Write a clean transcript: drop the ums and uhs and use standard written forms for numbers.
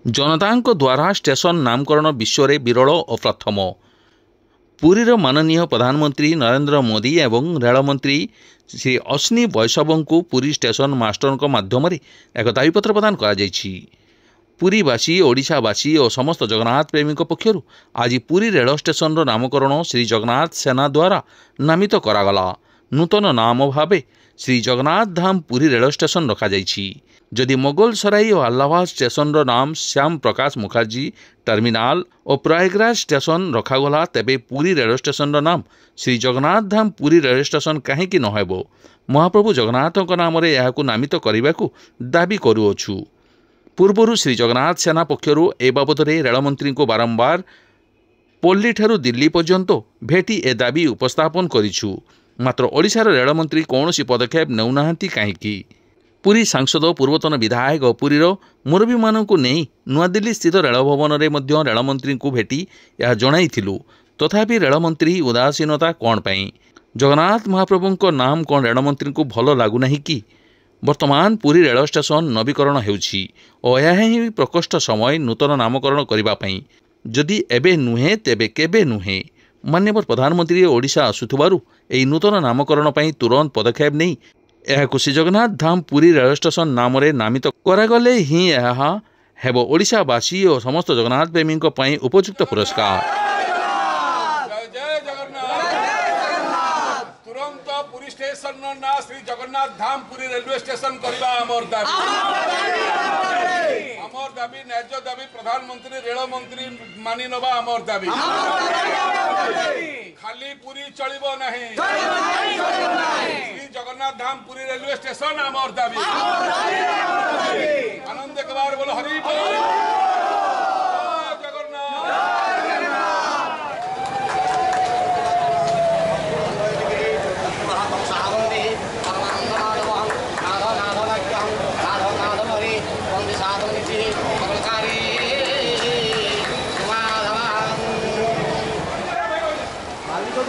जनता द्वारा स्टेशन नामकरण विश्व में विरल और प्रथम। पुरीर माननीय प्रधानमंत्री नरेंद्र मोदी एवं रेलमंत्री श्री अश्विनी वैष्णव को पुरी स्टेशन मास्टर माध्यम एक दाबीपत्र प्रदान कर पुरीवासी ओडिशावासी और समस्त जगन्नाथ प्रेमी पक्षर आज पुरी रेल स्टेशन नामकरण श्री जगन्नाथ सेना द्वारा नामित करागला। नूतन नाम भावे श्री जगन्नाथ धाम पुरी रेल स्टेशन रखा जदि मोगल सराई और अल्लाहाबाद स्टेशन नाम श्याम प्रकाश मुखर्जी टर्मिनाल और प्रयागराज स्टेशन रखागला तेबे पुरी रेल स्टेशन नाम श्री जगन्नाथ धाम पुरी रेल स्टेशन कहीं नहेब महाप्रभु जगन्नाथ नाम नामित करने को दाबी करुअछु। पूर्वर श्री जगन्नाथ सेना पक्षर ए बाबद रेलमंत्री को बारंबार पल्ली ठारू दिल्ली पर्यंत भेटी ए दाबी उपस्थापन करिछु, मात्र ओडिशार रेलमंत्री कौन पदक्षेप नेउना कहीं। पुरी सांसद पूर्वतन विधायक और पुरीर मुरबी मानू नहीं नुआदिल्ली स्थित रेलभवन में रेलमंत्री को भेटी यह जणाइथिलु, तथापि रेलमंत्री उदासीनता कौन पाई? जगन्नाथ महाप्रभु नाम कौन रेलमंत्री को भल लगुना कि? वर्तमान पुरी रेल स्टेशन नवीकरण होउछि और यह ही प्रकोष्ठ समय नूतन नामकरण करने जदि एबे नुहे तेबे केबे नुहे। माननीय प्रधानमंत्री ओडिशा आसुथबारु एही नूतन नामकरण पई तुरंत पदक्षेप नहीं यह श्री जगन्नाथ धाम पुरी रेल स्टेशन नाम नामित करागले ही यह हेब ओडिशावासी और समस्त जगन्नाथ प्रेमी पई उपयुक्त पुरस्कार। पुरी स्टेशन ना श्री जगन्नाथ धाम पुरी रेलवे स्टेशन करबा हमर दाबी न्याय्य दाबी प्रधानमंत्री रेल मंत्री मानि नबा हमर दाबी। खाली पुरी चलिबो नहीं श्री जगन्नाथ धाम पुरी रेलवे स्टेशन हमर दाबी। आनंद कबार बोलो हरि बोल जगन्नाथ। मालिक तो